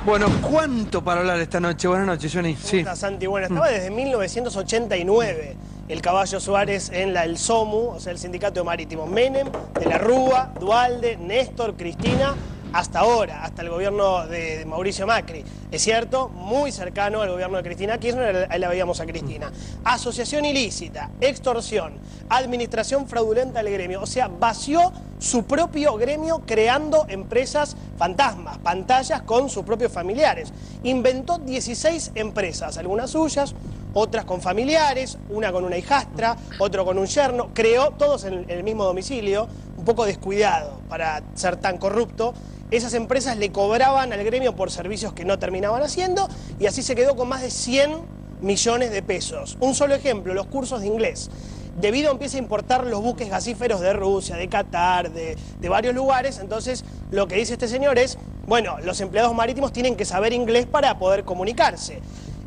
Bueno, ¿cuánto para hablar esta noche? Buenas noches, Johnny. ¿Cómo estás, Santi? Bueno, estaba desde 1989 el Caballo Suárez en el SOMU, o sea, el Sindicato de Marítimos. Menem, de la Rúa, Duhalde, Néstor, Cristina, hasta ahora, hasta el gobierno de Mauricio Macri. Es cierto, muy cercano al gobierno de Cristina Kirchner, ahí la veíamos a Cristina. Asociación ilícita, extorsión, administración fraudulenta del gremio. O sea, vació su propio gremio creando empresas fantasmas, pantallas con sus propios familiares. Inventó 16 empresas, algunas suyas, otras con familiares, una con una hijastra, otro con un yerno. Creó todos en el mismo domicilio, un poco descuidado para ser tan corrupto. Esas empresas le cobraban al gremio por servicios que no terminaban haciendo y así se quedó con más de 100 millones de pesos. Un solo ejemplo, los cursos de inglés. Debido a empieza a importar los buques gasíferos de Rusia, de Qatar, de varios lugares, entonces lo que dice este señor es, bueno, los empleados marítimos tienen que saber inglés para poder comunicarse.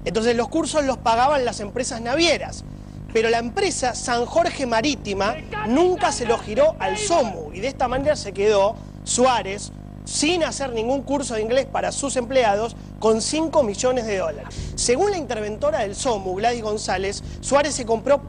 Entonces los cursos los pagaban las empresas navieras, pero la empresa San Jorge Marítima nunca se lo giró al SOMU y de esta manera se quedó Suárez sin hacer ningún curso de inglés para sus empleados, con 5 millones de dólares. Según la interventora del SOMU, Gladys González, Suárez se compró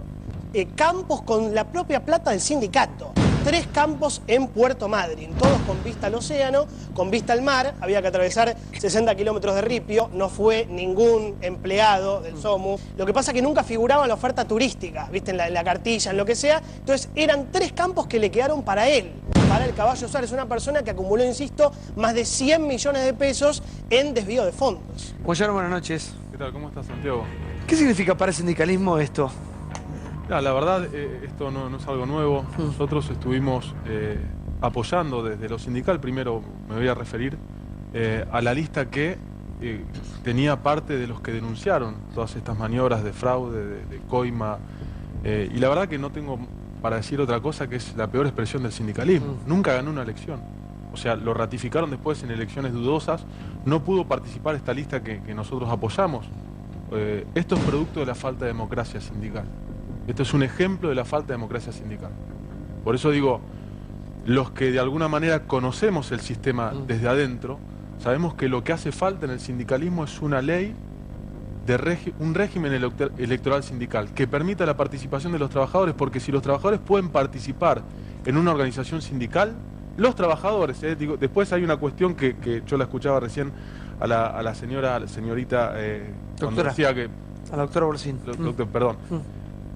campos con la propia plata del sindicato. 3 campos en Puerto Madryn, todos con vista al océano, con vista al mar. Había que atravesar 60 kilómetros de ripio, no fue ningún empleado del SOMU. Lo que pasa es que nunca figuraba en la oferta turística, viste, en la cartilla, en lo que sea. Entonces eran 3 campos que le quedaron para él, para el Caballo Suárez, una persona que acumuló, insisto, más de 100 millones de pesos en desvío de fondos. Guayaro, buenas noches. ¿Qué tal? ¿Cómo estás, Santiago? ¿Qué significa para el sindicalismo esto? La verdad, esto no es algo nuevo. Nosotros estuvimos apoyando desde lo sindical, primero me voy a referir a la lista que tenía parte de los que denunciaron todas estas maniobras de fraude, de coima, y la verdad que no tengo para decir otra cosa que es la peor expresión del sindicalismo. Nunca ganó una elección. O sea, lo ratificaron después en elecciones dudosas, no pudo participar esta lista que nosotros apoyamos. Esto es producto de la falta de democracia sindical. Esto es un ejemplo de la falta de democracia sindical. Por eso digo, los que de alguna manera conocemos el sistema desde adentro, sabemos que lo que hace falta en el sindicalismo es una ley, un régimen electoral sindical que permita la participación de los trabajadores, porque si los trabajadores pueden participar en una organización sindical, los trabajadores, después hay una cuestión que yo la escuchaba recién a la señorita, cuando decía que... A la doctora Borsín. Perdón.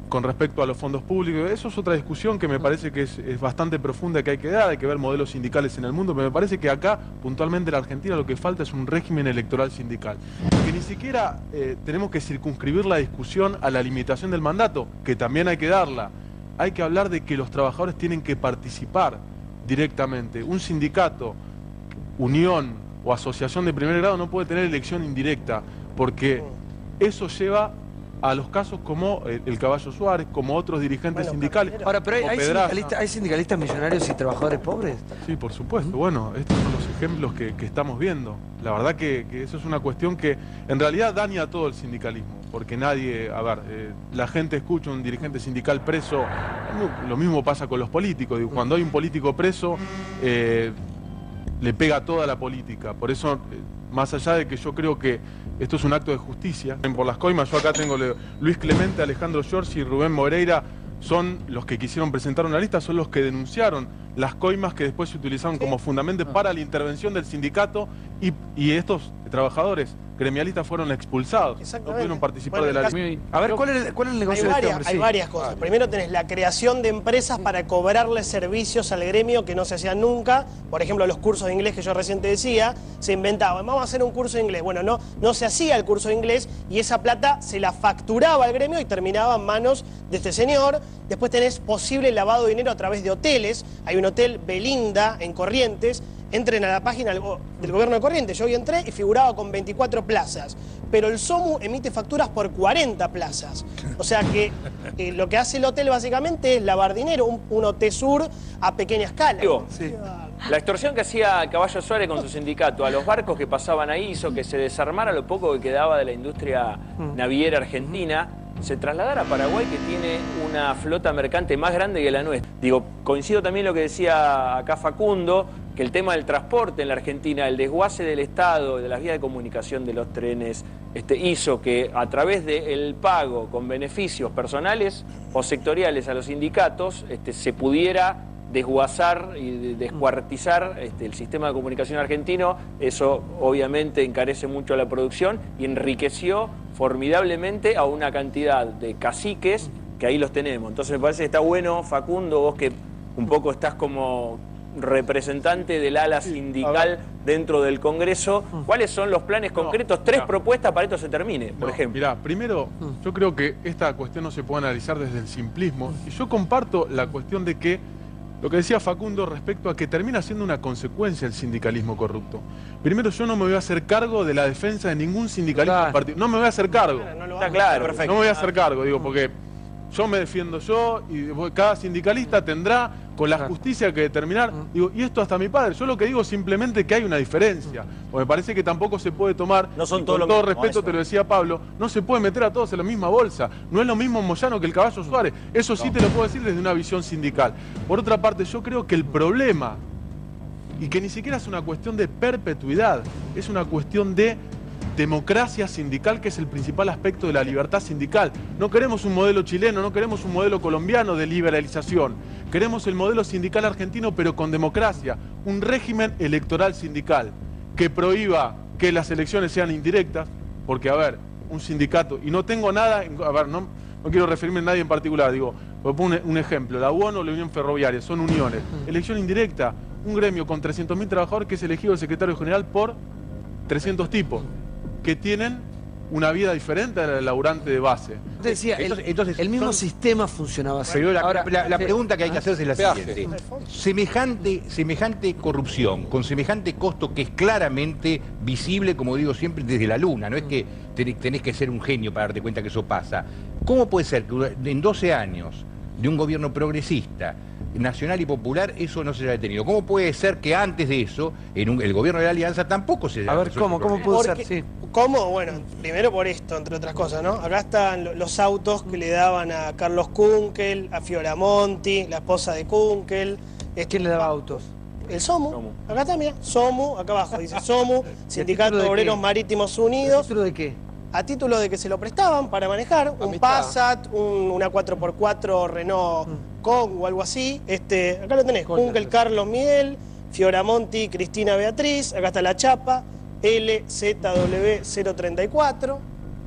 Con respecto a los fondos públicos, eso es otra discusión que me parece que es bastante profunda, que hay que dar, hay que ver modelos sindicales en el mundo, pero me parece que acá, puntualmente en la Argentina, lo que falta es un régimen electoral sindical. Que ni siquiera tenemos que circunscribir la discusión a la limitación del mandato, que también hay que darla. Hay que hablar de que los trabajadores tienen que participar directamente. Un sindicato, unión o asociación de primer grado no puede tener elección indirecta, porque eso lleva a los casos como el Caballo Suárez, como otros dirigentes sindicales. Ahora, pero ¿hay sindicalistas millonarios y trabajadores pobres? Sí, por supuesto. Bueno, estos son los ejemplos que estamos viendo. La verdad que eso es una cuestión que en realidad daña a todo el sindicalismo, porque nadie, la gente escucha a un dirigente sindical preso, lo mismo pasa con los políticos. Digo, cuando hay un político preso, le pega a toda la política. Por eso, más allá de que yo creo que esto es un acto de justicia, por las coimas, yo acá tengo Luis Clemente, Alejandro Giorgi y Rubén Moreira, son los que quisieron presentar una lista, son los que denunciaron las coimas que después se utilizaron como fundamento para la intervención del sindicato y estos trabajadores gremialistas fueron expulsados, no pudieron participar de la ley. A ver, ¿cuál es el negocio de este hombre? Hay varias cosas. Primero tenés la creación de empresas para cobrarle servicios al gremio que no se hacían nunca. Por ejemplo, los cursos de inglés que yo recién te decía, se inventaban, vamos a hacer un curso de inglés. Bueno, no se hacía el curso de inglés y esa plata se la facturaba al gremio y terminaba en manos de este señor. Después tenés posible lavado de dinero a través de hoteles. Hay un hotel Belinda en Corrientes. Entren a la página del gobierno de Corrientes. Yo hoy entré y figuraba con 24 plazas. Pero el SOMU emite facturas por 40 plazas. O sea que lo que hace el hotel básicamente es lavar dinero, un OTESUR a pequeña escala. Sí. La extorsión que hacía Caballo Suárez con su sindicato a los barcos que pasaban ahí hizo que se desarmara lo poco que quedaba de la industria naviera argentina, se trasladara a Paraguay, que tiene una flota mercante más grande que la nuestra. Digo, coincido también lo que decía acá Facundo, que el tema del transporte en la Argentina, el desguace del Estado, de las vías de comunicación de los trenes, hizo que a través del pago con beneficios personales o sectoriales a los sindicatos se pudiera desguazar y descuartizar el sistema de comunicación argentino. Eso obviamente encarece mucho la producción y enriqueció formidablemente a una cantidad de caciques que ahí los tenemos. Entonces me parece que está bueno, Facundo, vos que un poco estás como representante del ala sindical dentro del Congreso, ¿cuáles son los planes concretos? Tres propuestas para que esto se termine, por ejemplo. Mirá, primero, yo creo que esta cuestión no se puede analizar desde el simplismo, y yo comparto la cuestión de que, lo que decía Facundo respecto a que termina siendo una consecuencia el sindicalismo corrupto. Primero, yo no me voy a hacer cargo de la defensa de ningún sindicalismo en particular. No me voy a hacer cargo. Está claro, perfecto. No me voy a hacer cargo, digo, porque yo me defiendo yo y cada sindicalista tendrá con la justicia que determinar. Digo, y esto hasta mi padre. Yo lo que digo es simplemente que hay una diferencia. Porque me parece que tampoco se puede tomar, no son con todo respeto te lo decía Pablo, no se puede meter a todos en la misma bolsa. No es lo mismo Moyano que el Caballo Suárez. Eso sí te lo puedo decir desde una visión sindical. Por otra parte, yo creo que el problema, y que ni siquiera es una cuestión de perpetuidad, es una cuestión de democracia sindical, que es el principal aspecto de la libertad sindical. No queremos un modelo chileno, no queremos un modelo colombiano de liberalización. Queremos el modelo sindical argentino, pero con democracia. Un régimen electoral sindical que prohíba que las elecciones sean indirectas, porque, a ver, un sindicato, y no tengo nada, a ver, no quiero referirme a nadie en particular, digo, pongo un ejemplo, la UON o la Unión Ferroviaria, son uniones. Elección indirecta, un gremio con 300.000 trabajadores que es elegido el secretario general por 300 tipos que tienen una vida diferente a la del laburante de base. Decía, entonces, el mismo sistema funcionaba así. Pero la pregunta que hay que hacerse es la siguiente. Semejante corrupción, con semejante costo que es claramente visible, como digo siempre, desde la luna. No es que tenés que ser un genio para darte cuenta que eso pasa. ¿Cómo puede ser que en 12 años de un gobierno progresista, nacional y popular, eso no se haya detenido? ¿Cómo puede ser que antes de eso, en el gobierno de la Alianza, tampoco se haya... A ver, ¿cómo pudo ser? Sí. ¿Cómo? Bueno, primero por esto, entre otras cosas, ¿no? Acá están los autos que le daban a Carlos Kunkel, a Fioramonti, la esposa de Kunkel. ¿Quién le daba autos? El SOMU. Acá también, SOMU, acá abajo dice SOMU, Sindicato de Obreros Marítimos Unidos. ¿A título de qué? A título de que se lo prestaban para manejar, un Passat, una 4x4 Renault Kong o algo así. Acá lo tenés, Kunkel Carlos Miguel, Fioramonti Cristina Beatriz, acá está la chapa, LZW034.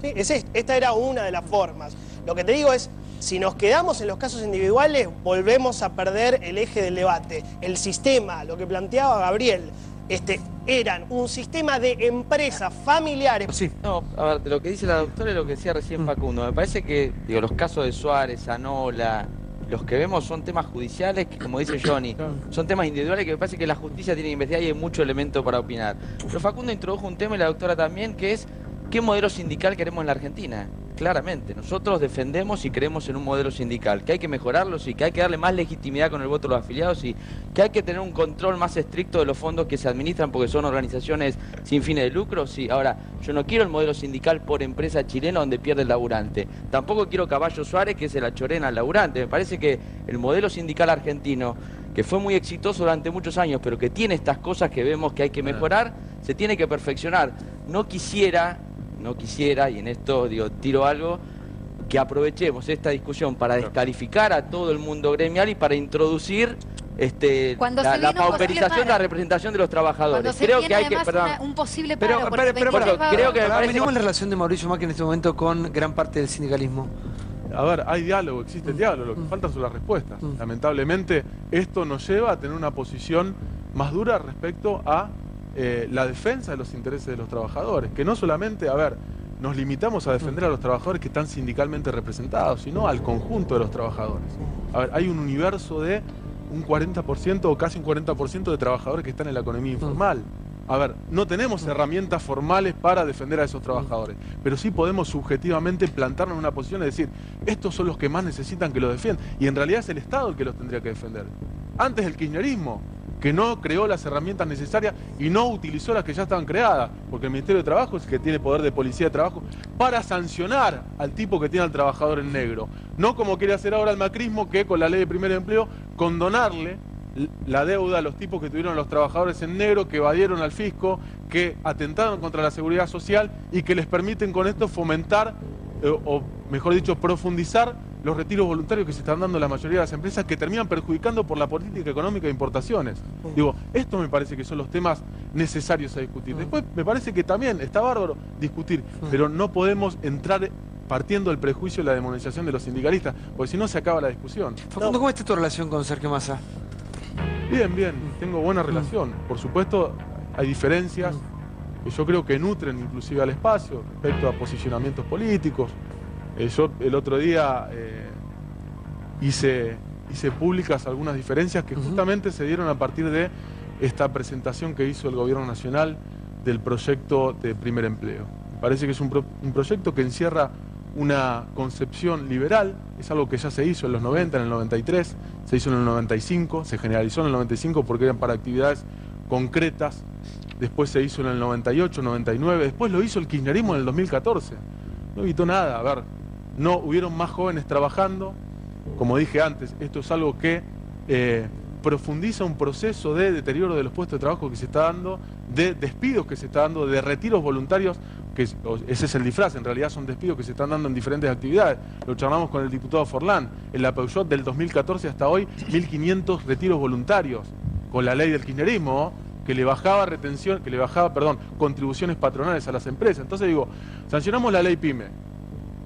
¿Sí? Esta era una de las formas. Lo que te digo es, si nos quedamos en los casos individuales, volvemos a perder el eje del debate. El sistema, lo que planteaba Gabriel, eran un sistema de empresas familiares. Sí. No, a ver, de lo que dice la doctora y lo que decía recién Facundo, me parece que, digo, los casos de Suárez, Anola, los que vemos son temas judiciales que, como dice Johnny, son temas individuales que me parece que la justicia tiene que investigar y hay mucho elemento para opinar. Pero Facundo introdujo un tema, y la doctora también, que es ¿qué modelo sindical queremos en la Argentina? Claramente, nosotros defendemos y creemos en un modelo sindical, que hay que mejorarlo, sí, que hay que darle más legitimidad con el voto a los afiliados, y que hay que tener un control más estricto de los fondos que se administran porque son organizaciones sin fines de lucro, sí. Ahora, yo no quiero el modelo sindical por empresa chilena donde pierde el laburante. Tampoco quiero Caballo Suárez, que se la chorena al laburante. Me parece que el modelo sindical argentino, que fue muy exitoso durante muchos años, pero que tiene estas cosas que vemos que hay que mejorar, se tiene que perfeccionar. No quisiera, y en esto digo, tiro algo, que aprovechemos esta discusión para descalificar a todo el mundo gremial y para introducir la pauperización de la representación de los trabajadores. Creo que hay que, un posible paro, creo que venimos en la relación de Mauricio Macri en este momento con gran parte del sindicalismo. A ver, hay diálogo, existe el diálogo, lo que falta son las respuestas. Lamentablemente, esto nos lleva a tener una posición más dura respecto a la defensa de los intereses de los trabajadores, que no solamente, a ver, nos limitamos a defender a los trabajadores que están sindicalmente representados, sino al conjunto de los trabajadores. A ver, hay un universo de un 40% o casi un 40% de trabajadores que están en la economía informal. A ver, no tenemos herramientas formales para defender a esos trabajadores, pero sí podemos subjetivamente plantarnos en una posición de decir, estos son los que más necesitan que los defiendan, y en realidad es el Estado el que los tendría que defender. Antes el kirchnerismo, que no creó las herramientas necesarias y no utilizó las que ya estaban creadas, porque el Ministerio de Trabajo es el que tiene poder de policía de trabajo para sancionar al tipo que tiene al trabajador en negro. No como quiere hacer ahora el macrismo, que con la ley de primer empleo, condonarle la deuda, los tipos que tuvieron los trabajadores en negro, que evadieron al fisco, que atentaron contra la seguridad social y que les permiten con esto fomentar, o mejor dicho, profundizar los retiros voluntarios que se están dando en la mayoría de las empresas, que terminan perjudicando por la política económica de importaciones. Digo, esto me parece que son los temas necesarios a discutir. Después me parece que también está bárbaro discutir, pero no podemos entrar partiendo del prejuicio de la demonización de los sindicalistas, porque si no se acaba la discusión. Facundo, ¿cómo está tu relación con Sergio Massa? Bien, bien, tengo buena relación. Por supuesto, hay diferencias que yo creo que nutren inclusive al espacio respecto a posicionamientos políticos. Yo el otro día hice públicas algunas diferencias que justamente se dieron a partir de esta presentación que hizo el Gobierno Nacional del proyecto de primer empleo. Me parece que es un proyecto que encierra una concepción liberal, es algo que ya se hizo en los 90, en el 93, se hizo en el 95, se generalizó en el 95 porque eran para actividades concretas, después se hizo en el 98, 99, después lo hizo el kirchnerismo en el 2014. No evitó nada, a ver, no hubieron más jóvenes trabajando, como dije antes, esto es algo que profundiza un proceso de deterioro de los puestos de trabajo que se está dando, de despidos que se está dando, de retiros voluntarios, que ese es el disfraz, en realidad son despidos que se están dando en diferentes actividades. Lo charlamos con el diputado Forlán, en la Peugeot del 2014 hasta hoy, 1.500 retiros voluntarios, con la ley del kirchnerismo, que le bajaba contribuciones patronales a las empresas. Entonces digo, sancionamos la ley PYME,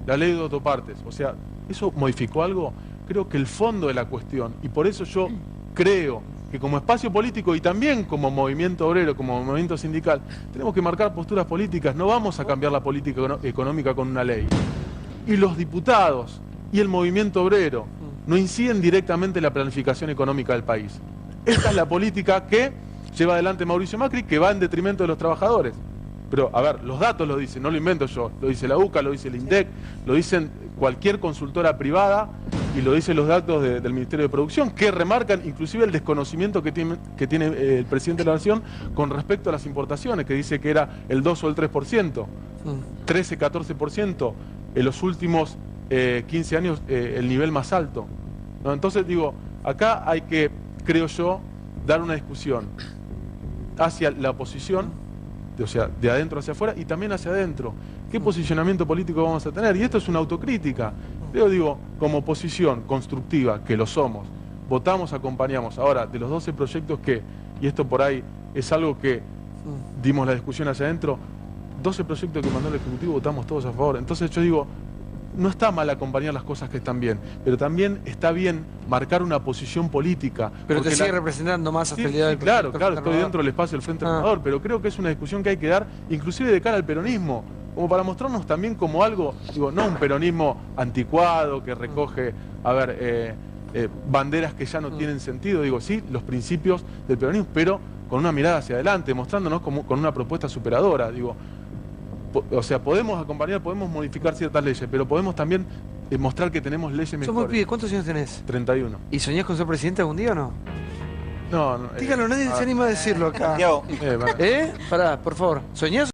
la ley de autopartes, o sea, ¿eso modificó algo? Creo que el fondo de la cuestión, y por eso yo creo que como espacio político y también como movimiento obrero, como movimiento sindical, tenemos que marcar posturas políticas, no vamos a cambiar la política económica con una ley. Y los diputados y el movimiento obrero no inciden directamente en la planificación económica del país. Esta es la política que lleva adelante Mauricio Macri, que va en detrimento de los trabajadores. Pero, a ver, los datos lo dicen, no lo invento yo, lo dice la UCA, lo dice el INDEC, lo dicen cualquier consultora privada y lo dicen los datos del Ministerio de Producción, que remarcan inclusive el desconocimiento que tiene el presidente de la Nación con respecto a las importaciones, que dice que era el 2 o el 3%, 13, 14%, en los últimos 15 años el nivel más alto, ¿no? Entonces digo, acá hay que, creo yo, dar una discusión hacia la oposición, o sea, de adentro hacia afuera y también hacia adentro. ¿Qué posicionamiento político vamos a tener? Y esto es una autocrítica. Yo digo, como oposición constructiva, que lo somos, votamos, acompañamos. Ahora, de los 12 proyectos que, y esto por ahí es algo que dimos la discusión hacia adentro, 12 proyectos que mandó el Ejecutivo, votamos todos a favor. Entonces yo digo, no está mal acompañar las cosas que están bien, pero también está bien marcar una posición política. Pero te sigue representando más hasta el día del Claro, estoy dentro del espacio del Frente Renovador, pero creo que es una discusión que hay que dar, inclusive de cara al peronismo, como para mostrarnos también como algo, digo, no un peronismo anticuado que recoge, a ver, banderas que ya no tienen sentido, digo, sí, los principios del peronismo, pero con una mirada hacia adelante, mostrándonos como, con una propuesta superadora, digo. O sea, podemos acompañar, podemos modificar ciertas leyes, pero podemos también mostrar que tenemos leyes mejores. Sos muy pibe, ¿cuántos años tenés? 31. ¿Y soñás con ser presidente algún día o no? No, no. Dígalo, nadie se anima a decirlo acá. Santiago. Pará, por favor. ¿Soñás?